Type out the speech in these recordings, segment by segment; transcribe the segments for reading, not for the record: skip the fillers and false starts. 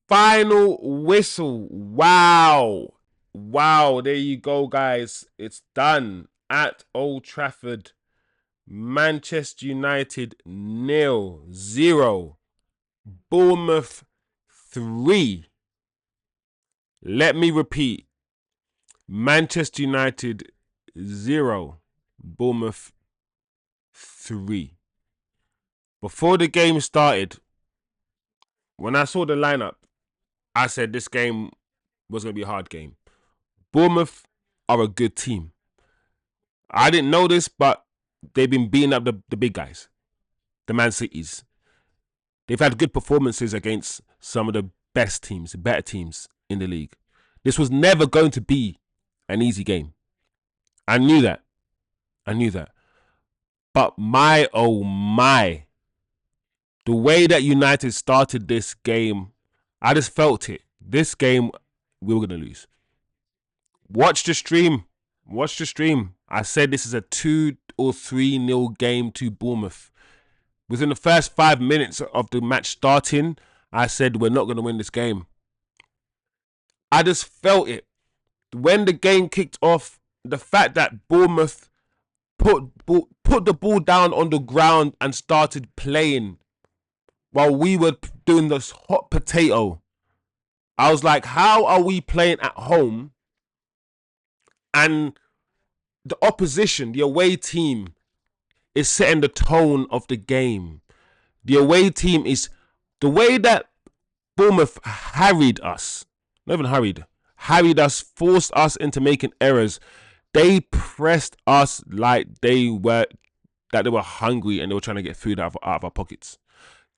final whistle. Wow. Wow. There you go, guys. It's done at Old Trafford. Manchester United 0-0. Bournemouth 3. Let me repeat. Manchester United 0. Bournemouth 3. Before the game started, when I saw the lineup, I said this game was going to be a hard game. Bournemouth are a good team. I didn't know this, but they've been beating up the big guys, the Man Cities. They've had good performances against some of the best teams, better teams in the league. This was never going to be an easy game. I knew that. But my, oh my, the way that United started this game, I just felt it. This game, we were going to lose. Watch the stream. I said this is a 2 or 3-0 game to Bournemouth. Within the first 5 minutes of the match starting, I said we're not going to win this game. I just felt it. When the game kicked off, the fact that Bournemouth put the ball down on the ground and started playing while we were doing this hot potato, I was like, how are we playing at home and the opposition, the away team, is setting the tone of the game? The away team is, the way that Bournemouth harried us, not even harried us, forced us into making errors. They pressed us like they were hungry and they were trying to get food out of our pockets.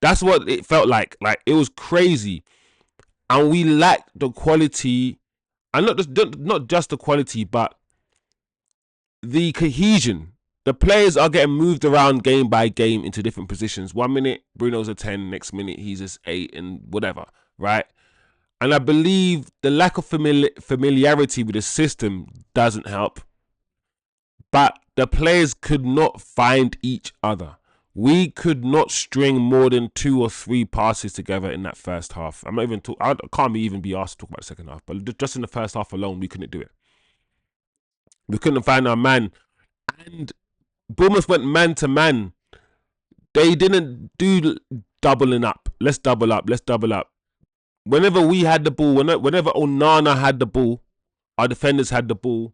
That's what it felt like. Like, it was crazy. And we lacked the quality, and not just the quality, but the cohesion. The players are getting moved around game by game into different positions. 1 minute, Bruno's a 10. Next minute, he's a 8 and whatever, right? And I believe the lack of familiarity with the system doesn't help. But the players could not find each other. We could not string more than 2 or 3 passes together in that first half. I'm not even I can't even be asked to talk about the second half, but just in the first half alone, we couldn't do it. We couldn't find our man. And Bournemouth went man to man. They didn't do doubling up. Let's double up. Whenever we had the ball, whenever Onana had the ball, our defenders had the ball,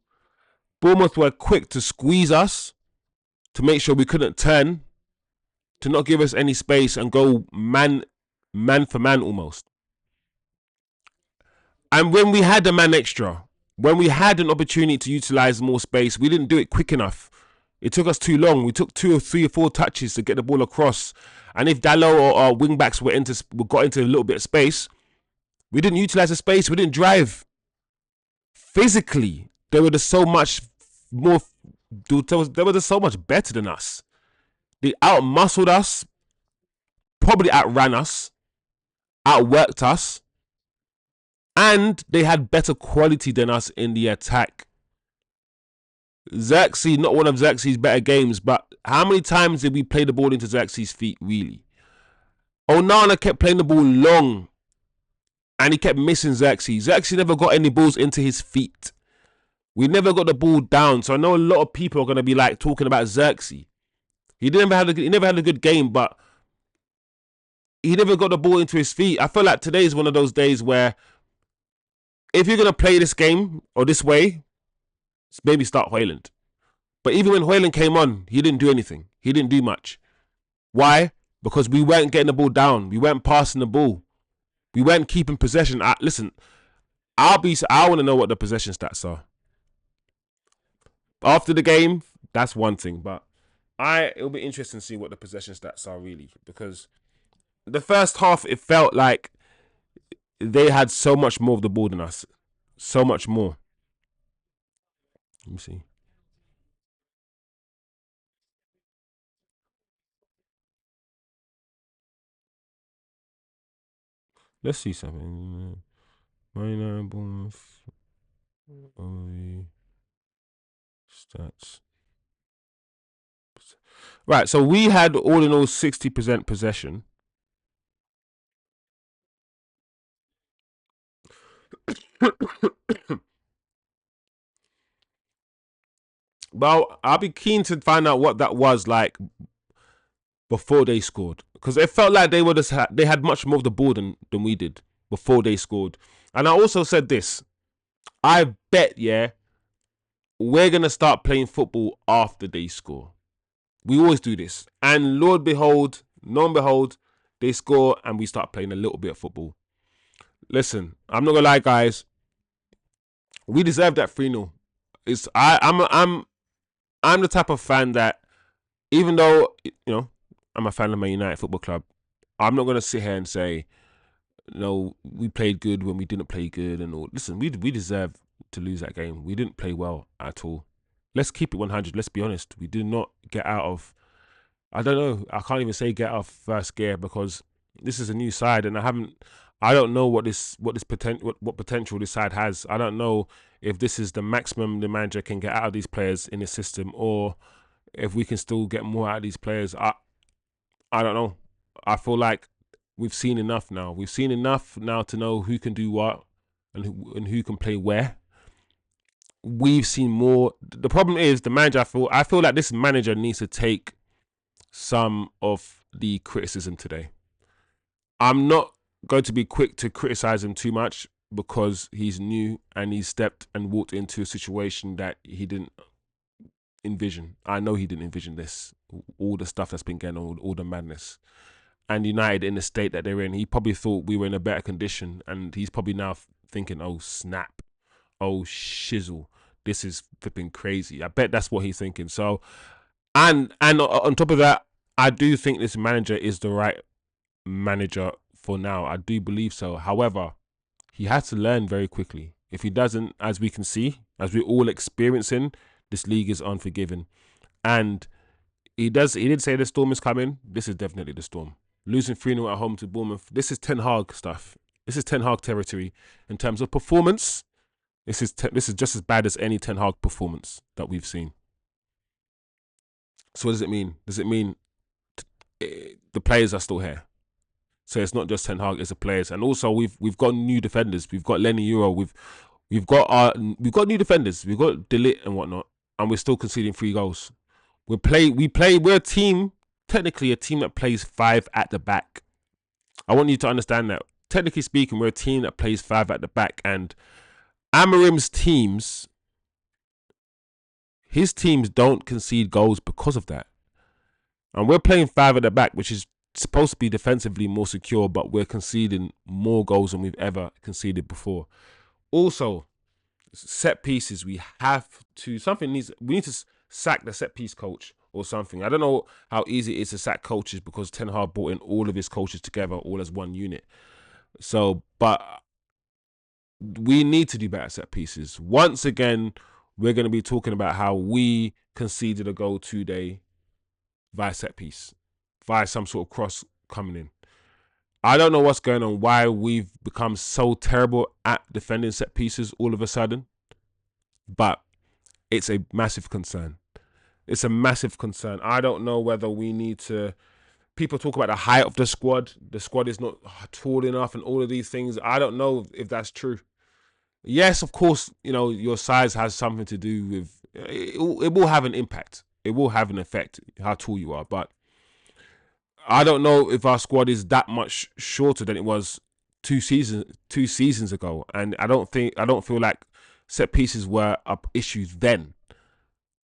Bournemouth were quick to squeeze us, to make sure we couldn't turn, to not give us any space and go man for man almost. And when we had a man extra, when we had an opportunity to utilise more space, we didn't do it quick enough. It took us too long. We took 2 or 3 or 4 touches to get the ball across. And if Dalot or our wing backs got into a little bit of space, we didn't utilise the space. We didn't drive. Physically, they were just so much more. They were just so much better than us. They out-muscled us, probably outran us, outworked us, and they had better quality than us in the attack. Zirkzee, not one of Zirkzee's better games, but how many times did we play the ball into Zirkzee's feet, really? Onana kept playing the ball long, and he kept missing Zirkzee. Zirkzee never got any balls into his feet. We never got the ball down, so I know a lot of people are going to be like talking about Zirkzee. He never had a good game, but he never got the ball into his feet. I feel like today is one of those days where if you're going to play this game or this way, maybe start Hojlund. But even when Hojlund came on, he didn't do anything. He didn't do much. Why? Because we weren't getting the ball down. We weren't passing the ball. We weren't keeping possession. Listen, I want to know what the possession stats are. After the game, that's one thing, but it'll be interesting to see what the possession stats are really, because the first half, it felt like they had so much more of the ball than us. So much more. Let me see. Let's see something. Bournemouth. Stats. Right, so we had all in all 60% possession. Well, I'll be keen to find out what that was like before they scored, because it felt like they had much more of the ball than we did before they scored. And I also said this: I bet, yeah, we're gonna start playing football after they score. We always do this, and Lord behold, non behold, they score and we start playing a little bit of football. Listen, I'm not gonna lie, guys. We deserve that 3-0. It's I'm the type of fan that, even though I'm a fan of Man United Football Club, I'm not gonna sit here and say, we played good when we didn't play good and all. Listen, we deserve to lose that game. We didn't play well at all. Let's keep it 100. Let's be honest. We did not get out of. I don't know. I can't even say get out of first gear, because this is a new side, and I don't know what potential this side has. I don't know if this is the maximum the manager can get out of these players in his system, or if we can still get more out of these players. I don't know. I feel like we've seen enough now. We've seen enough now to know who can do what and who can play where. We've seen more. The problem is the manager. I feel like this manager needs to take some of the criticism today. I'm not going to be quick to criticize him too much, because he's new and he stepped and walked into a situation that he didn't envision. I know he didn't envision this, all the stuff that's been going on, all the madness. And United in the state that they're in, he probably thought we were in a better condition, and he's probably now thinking, oh snap, oh shizzle, this is flipping crazy. I bet that's what he's thinking. So, and on top of that, I do think this manager is the right manager for now. I do believe so. However, he has to learn very quickly. If he doesn't, as we can see, as we're all experiencing, this league is unforgiving. And he did say the storm is coming. This is definitely the storm. Losing 3-0 at home to Bournemouth, this is Ten Hag stuff. This is Ten Hag territory in terms of performance. This is just as bad as any Ten Hag performance that we've seen. So what does it mean? Does it mean the players are still here? So it's not just Ten Hag, it's the players. And also we've got new defenders. We've got Lenny Euro. We've got new defenders. We've got Ligt and whatnot, and we're still conceding 3 goals. We're a team, technically a team that plays 5 at the back. I want you to understand that. Technically speaking, we're a team that plays 5 at the back, and Amorim's teams, his teams don't concede goals because of that. And we're playing 5 at the back, which is supposed to be defensively more secure, but we're conceding more goals than we've ever conceded before. Also, set pieces, we need to sack the set piece coach or something. I don't know how easy it is to sack coaches, because Ten Hag brought in all of his coaches together all as one unit. So, but we need to do better set pieces. Once again, we're going to be talking about how we conceded a goal today via set piece, via some sort of cross coming in. I don't know what's going on, why we've become so terrible at defending set pieces all of a sudden, but it's a massive concern. It's a massive concern. I don't know whether we need to. People talk about the height of the squad. The squad is not tall enough and all of these things. I don't know if that's true. Yes, of course, your size has something to do with it. It will have an impact. It will have an effect how tall you are. But I don't know if our squad is that much shorter than it was two seasons ago. And I don't feel like set pieces were up issues then.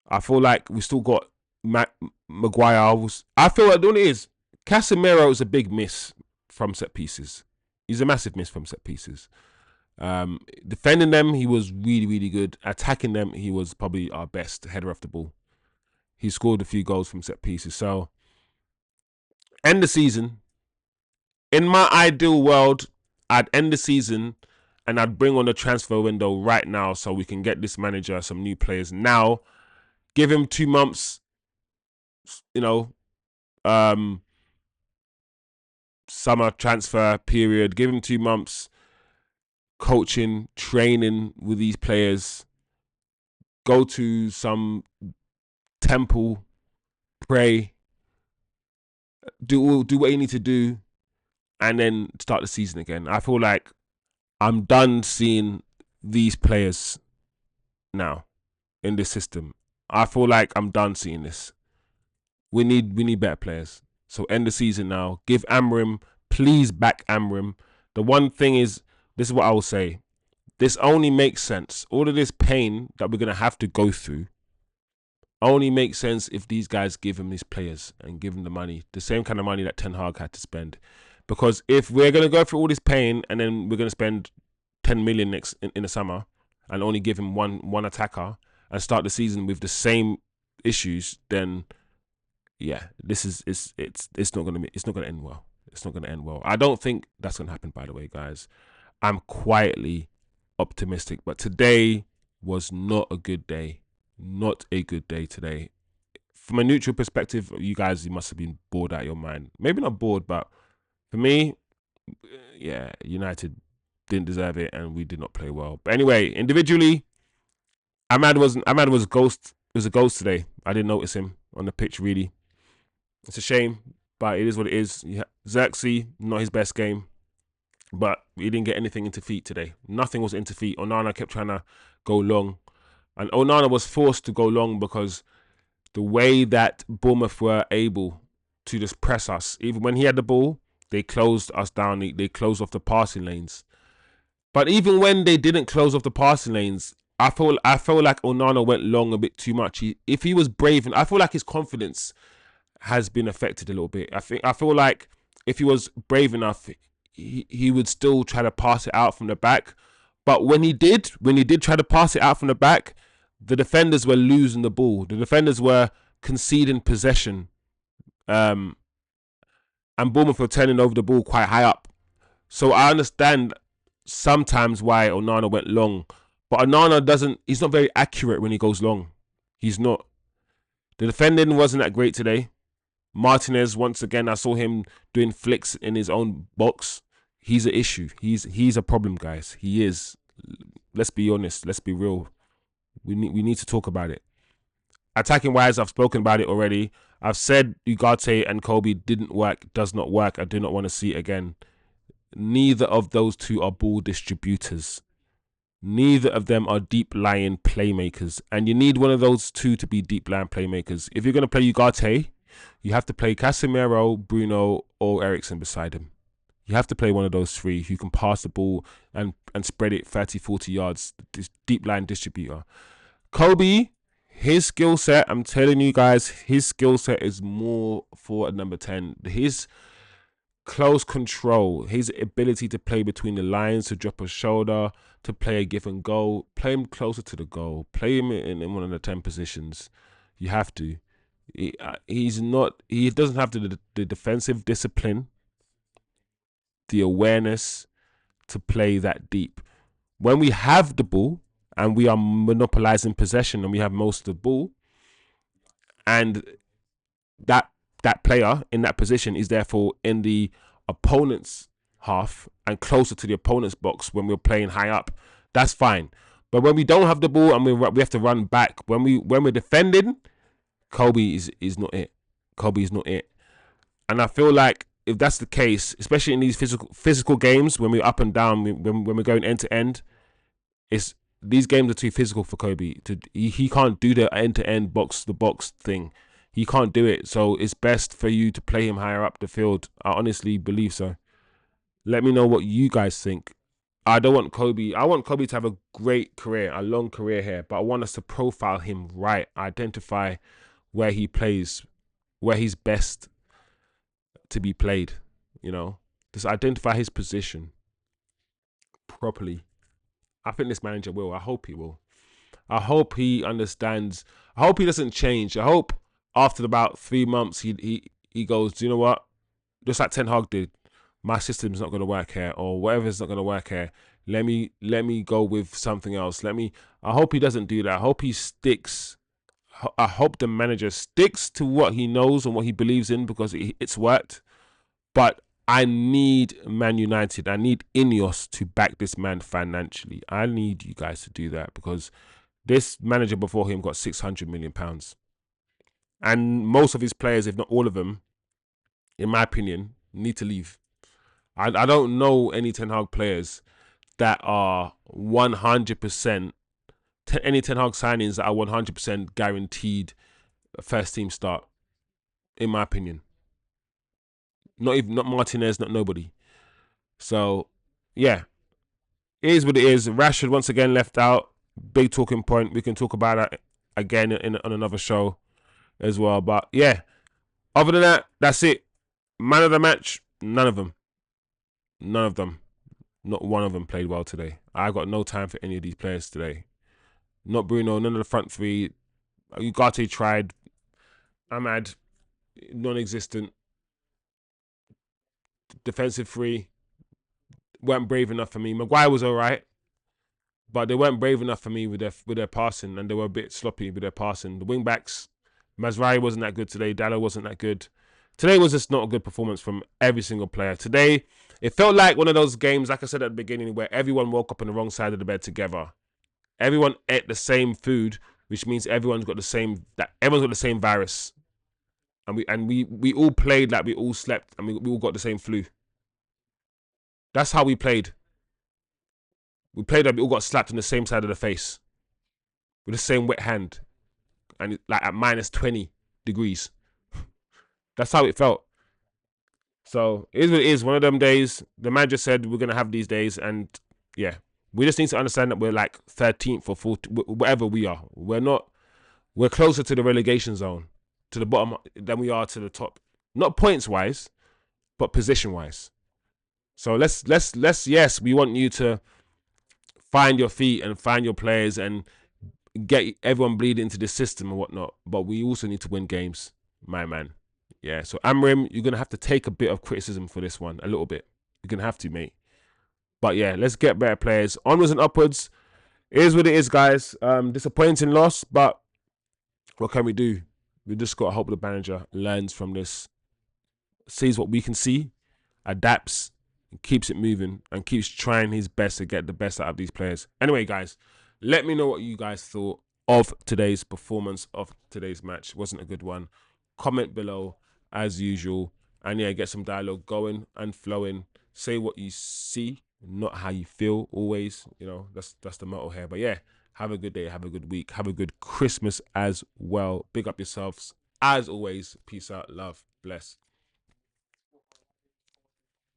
I feel like we still got Maguire. I feel like the only is CASEMIRO is a big miss from set pieces. He's a massive miss from set pieces. Defending them, he was really, really good. Attacking them, he was probably our best header off the ball. He scored a few goals from set pieces. So, end the season. In my ideal world, I'd end the season and I'd bring on the transfer window right now so we can get this manager some new players now. Give him 2 months, summer transfer period. Give him 2 months coaching, training with these players. Go to some temple, pray, do what you need to do, and then start the season again. I feel like I'm done seeing these players now in this system. I feel like I'm done seeing this. We need better players. So end the season now. Give Amorim, please back Amorim. The one thing is, this is what I will say. This only makes sense. All of this pain that we're gonna have to go through only makes sense if these guys give him these players and give him the money, the same kind of money that Ten Hag had to spend. Because if we're gonna go through all this pain and then we're gonna spend 10 million in the summer and only give him one attacker and start the season with the same issues, then yeah, this is it's not gonna end well. It's not gonna end well. I don't think that's gonna happen, by the way, guys. I'm quietly optimistic, but today was not a good day. Not a good day today. From a neutral perspective, you must have been bored out of your mind. Maybe not bored, but for me, yeah, United didn't deserve it and we did not play well. But anyway, individually, Ahmad was ghost. It was a ghost today. I didn't notice him on the pitch really. It's a shame, but it is what it is. Zirkzee, not his best game, but he didn't get anything into feet today. Nothing was into feet. Onana kept trying to go long, and Onana was forced to go long because the way that Bournemouth were able to just press us, even when he had the ball, they closed us down. They closed off the passing lanes. But even when they didn't close off the passing lanes, I feel like Onana went long a bit too much. If he was brave, and I feel like his confidence has been affected a little bit. I feel like if he was brave enough, he would still try to pass it out from the back. But when he did try to pass it out from the back, the defenders were losing the ball. The defenders were conceding possession. And Bournemouth were turning over the ball quite high up. So I understand sometimes why Onana went long. But Onana he's not very accurate when he goes long. He's not. The defending wasn't that great today. Martinez, once again, I saw him doing flicks in his own box. He's an issue. He's a problem, guys. He is. Let's be honest. Let's be real. We need to talk about it. Attacking wise, I've spoken about it already. I've said Ugarte and Kobe does not work. I do not want to see it again. Neither of those two are ball distributors. Neither of them are deep-lying playmakers. And you need one of those two to be deep-lying playmakers. If you're going to play Ugarte, you have to play Casemiro, Bruno, or Eriksen beside him. You have to play one of those three who can pass the ball and spread it 30, 40 yards. This deep-line distributor. Kobe, his skill set, I'm telling you guys, his skill set is more for a number 10. His close control, his ability to play between the lines, to drop a shoulder, to play a given goal, play him closer to the goal, play him in one of the 10 positions. You have to. He doesn't have the defensive discipline, the awareness to play that deep. When we have the ball and we are monopolizing possession and we have most of the ball, and that player in that position is therefore in the opponent's half and closer to the opponent's box when we're playing high up, that's fine. But when we don't have the ball and we have to run back, when we're defending, Kobe is not it. Kobe is not it. And I feel like if that's the case, especially in these physical games, when we're up and down, when we're going end to end, these games are too physical for Kobe. He can't do the end to end box to box thing. He can't do it. So it's best for you to play him higher up the field. I honestly believe so. Let me know what you guys think. I want Kobe to have a great career, a long career here, but I want us to profile him right, identify where he plays, where he's best to be played, just identify his position properly. I think this manager will. I hope he will. I hope he understands. I hope he doesn't change. I hope after about 3 months he goes, do you know what? Just like Ten Hag did, my system's not going to work here, or whatever's not going to work here. Let me go with something else. I hope he doesn't do that. I hope he sticks. I hope the manager sticks to what he knows and what he believes in, because it's worked. But I need Man United. I need Ineos to back this man financially. I need you guys to do that, because this manager before him got £600 million. And most of his players, if not all of them, in my opinion, need to leave. I don't know any Ten Hag players that are 100%, any Ten Hag signings that are 100% guaranteed first team start, in my opinion. Not Martinez, not nobody. So, yeah, it is what it is. Rashford once again left out. Big talking point. We can talk about that again on another show as well. But yeah, other than that, that's it. Man of the match, none of them. None of them. Not one of them played well today. I got no time for any of these players today. Not Bruno, none of the front three. Ugarte tried. Ahmad, non-existent. Defensive three, weren't brave enough for me. Maguire was all right, but they weren't brave enough for me with their passing, and they were a bit sloppy with their passing. The wing backs, Mazraoui wasn't that good today. Dallo wasn't that good. Today was just not a good performance from every single player. Today, it felt like one of those games, like I said at the beginning, where everyone woke up on the wrong side of the bed together. Everyone ate the same food, which means everyone's got the same virus. And we all played like we all slept, and we all got the same flu. That's how we played. We played like we all got slapped on the same side of the face with the same wet hand, and like at minus 20 degrees. That's how it felt. So it is what it is. One of them days. The manager said we're gonna have these days, and yeah, we just need to understand that we're like 13th or 14th, whatever we are. We're closer to the relegation zone, to the bottom, than we are to the top. Not points wise, but position wise. So let's yes, we want you to find your feet and find your players and get everyone bleeding into the system and whatnot. But we also need to win games, my man. Yeah, so Amorim, you're going to have to take a bit of criticism for this one, a little bit. You're going to have to, mate. But yeah, let's get better players. Onwards and upwards. It is what it is, guys. Disappointing loss, but what can we do? We just got to hope the manager learns from this, sees what we can see, adapts, and keeps it moving, and keeps trying his best to get the best out of these players. Anyway, guys, let me know what you guys thought of today's performance, of today's match. It wasn't a good one. Comment below, as usual. And yeah, get some dialogue going and flowing. Say what you see, not how you feel, always. You know, that's the motto here. But yeah, have a good day, have a good week, have a good Christmas as well. Big up yourselves. As always, peace out, love, bless.